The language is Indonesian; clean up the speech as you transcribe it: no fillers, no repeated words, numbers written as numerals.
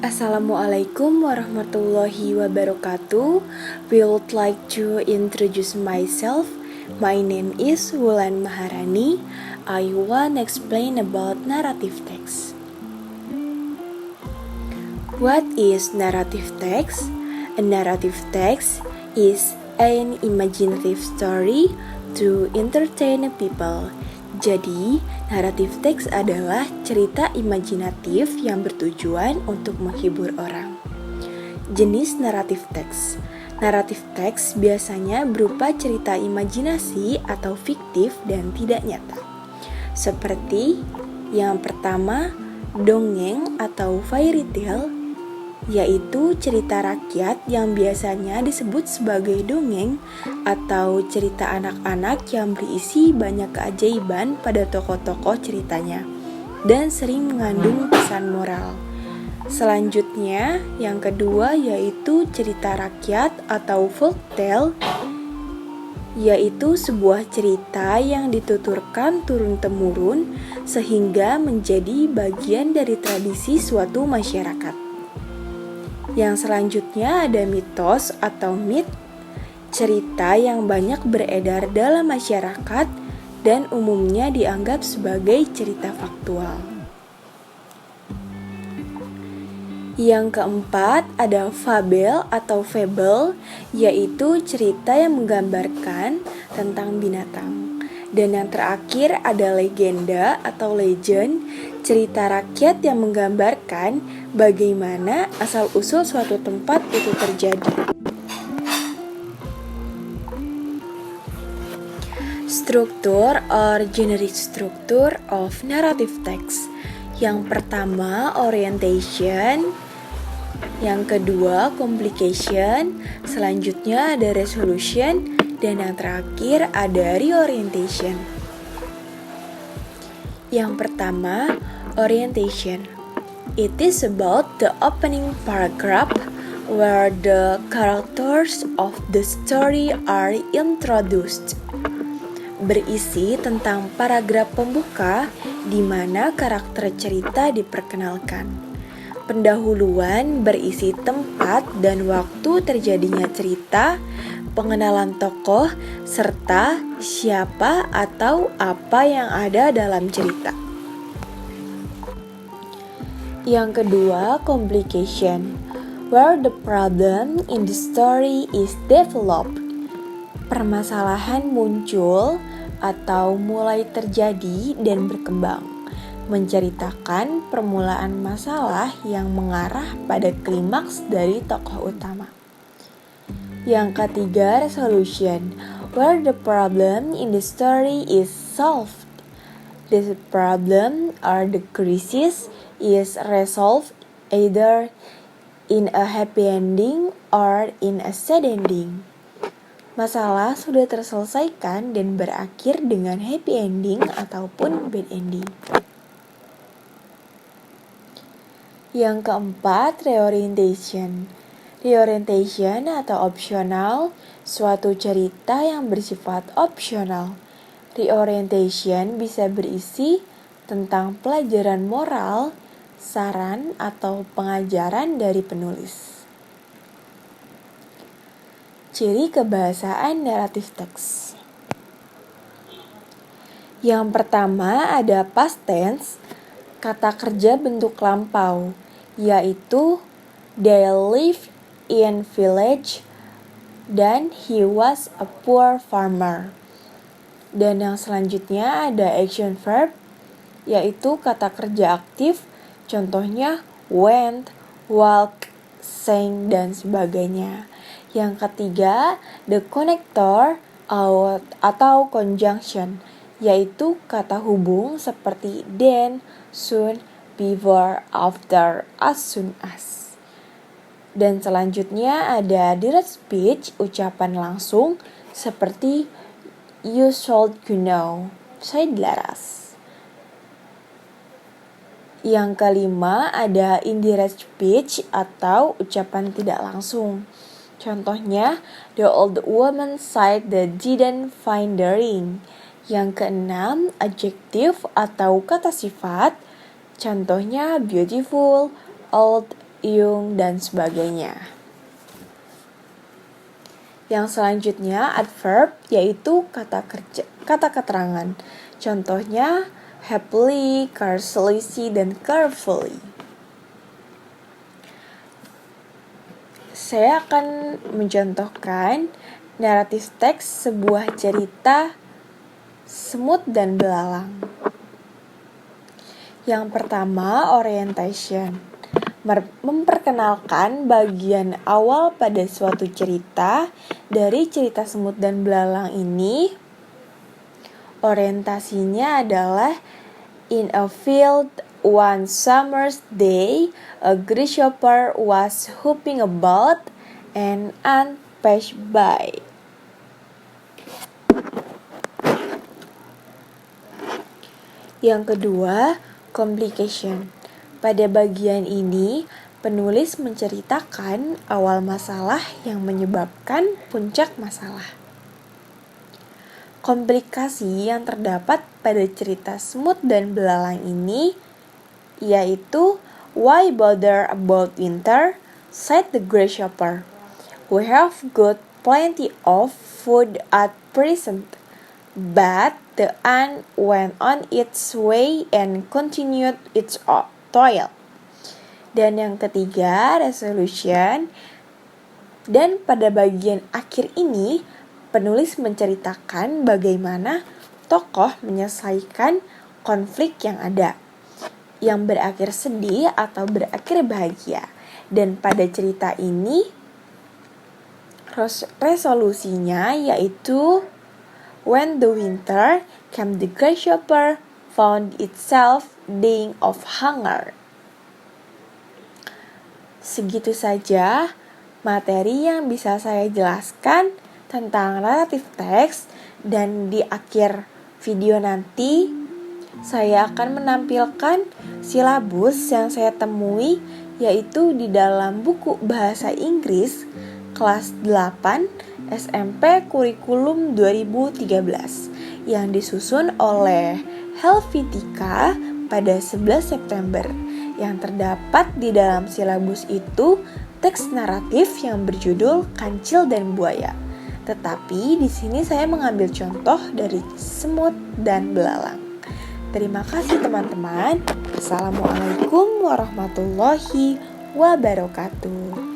Assalamualaikum warahmatullahi wabarakatuh. We would like to introduce myself. My name is Wulan Maharani. I want to explain about narrative text. What is narrative text? A narrative text is an imaginative story to entertain people. Jadi, naratif teks adalah cerita imajinatif yang bertujuan untuk menghibur orang. Jenis naratif teks. Naratif teks biasanya berupa cerita imajinasi atau fiktif dan tidak nyata. Seperti yang pertama, dongeng atau fairy tale, yaitu cerita rakyat yang biasanya disebut sebagai dongeng atau cerita anak-anak yang berisi banyak keajaiban pada tokoh-tokoh ceritanya dan sering mengandung pesan moral. Selanjutnya, yang kedua yaitu cerita rakyat atau folktale, yaitu sebuah cerita yang dituturkan turun-temurun sehingga menjadi bagian dari tradisi suatu masyarakat. Yang selanjutnya ada mitos atau myth, cerita yang banyak beredar dalam masyarakat dan umumnya dianggap sebagai cerita faktual. Yang keempat ada fabel atau fable, yaitu cerita yang menggambarkan tentang binatang. Dan yang terakhir ada legenda atau legend, cerita rakyat yang menggambarkan bagaimana asal-usul suatu tempat itu terjadi. Struktur or generic structure of narrative text. Yang pertama, orientation. Yang kedua, complication. Selanjutnya ada resolution. Dan yang terakhir ada reorientation. Yang pertama, orientation. It is about the opening paragraph where the characters of the story are introduced. Berisi tentang paragraf pembuka di mana karakter cerita diperkenalkan. Pendahuluan berisi tempat dan waktu terjadinya cerita, pengenalan tokoh, serta siapa atau apa yang ada dalam cerita. Yang kedua, complication, where the problem in the story is developed. Permasalahan muncul atau mulai terjadi dan berkembang, menceritakan permulaan masalah yang mengarah pada klimaks dari tokoh utama. Yang ketiga, resolution, where the problem in the story is solved. The problem or the crisis is resolved either in a happy ending or in a sad ending. Masalah sudah terselesaikan dan berakhir dengan happy ending ataupun bad ending. Yang keempat, reorientation. Reorientation atau optional, suatu cerita yang bersifat opsional. Reorientation bisa berisi tentang pelajaran moral, saran, atau pengajaran dari penulis. Ciri kebahasaan naratif teks. Yang pertama ada past tense, kata kerja bentuk lampau, yaitu they live in village dan he was a poor farmer. Dan yang selanjutnya ada action verb, yaitu kata kerja aktif, contohnya went, walk, sang, dan sebagainya. Yang ketiga, the connector atau conjunction, yaitu kata hubung seperti then, soon, before, after, as soon as. Dan selanjutnya ada direct speech, ucapan langsung seperti you should know, saya dilaras. Yang kelima ada indirect speech atau ucapan tidak langsung. Contohnya, the old woman said they didn't find the ring. Yang keenam, adjective atau kata sifat. Contohnya beautiful, old, Yung, dan sebagainya. Yang selanjutnya adverb, yaitu kata keterangan. Contohnya happily, carelessly, dan carefully. Saya akan mencontohkan naratif teks sebuah cerita semut dan belalang. Yang pertama, orientation. Memperkenalkan bagian awal pada suatu cerita. Dari cerita semut dan belalang ini, orientasinya adalah in a field one summer's day, a grasshopper was hopping about and ant passed by. Yang kedua, complication. Pada bagian ini, penulis menceritakan awal masalah yang menyebabkan puncak masalah. Komplikasi yang terdapat pada cerita semut dan belalang ini yaitu why bother about winter, said the grasshopper. We have got plenty of food at present. But the ant went on its way and continued its toil. Dan yang ketiga, resolution. Dan pada bagian akhir ini, penulis menceritakan bagaimana tokoh menyelesaikan konflik yang ada, yang berakhir sedih atau berakhir bahagia. Dan pada cerita ini, resolusinya yaitu when the winter came, the grasshopper found itself dying of hunger. Segitu saja materi yang bisa saya jelaskan tentang naratif teks, dan di akhir video nanti saya akan menampilkan silabus yang saya temui, yaitu di dalam buku bahasa Inggris kelas 8 SMP Kurikulum 2013 yang disusun oleh Helvetica pada 11 September. Yang terdapat di dalam silabus itu teks naratif yang berjudul Kancil dan Buaya. Tetapi di sini saya mengambil contoh dari semut dan belalang. Terima kasih teman-teman. Assalamualaikum warahmatullahi wabarakatuh.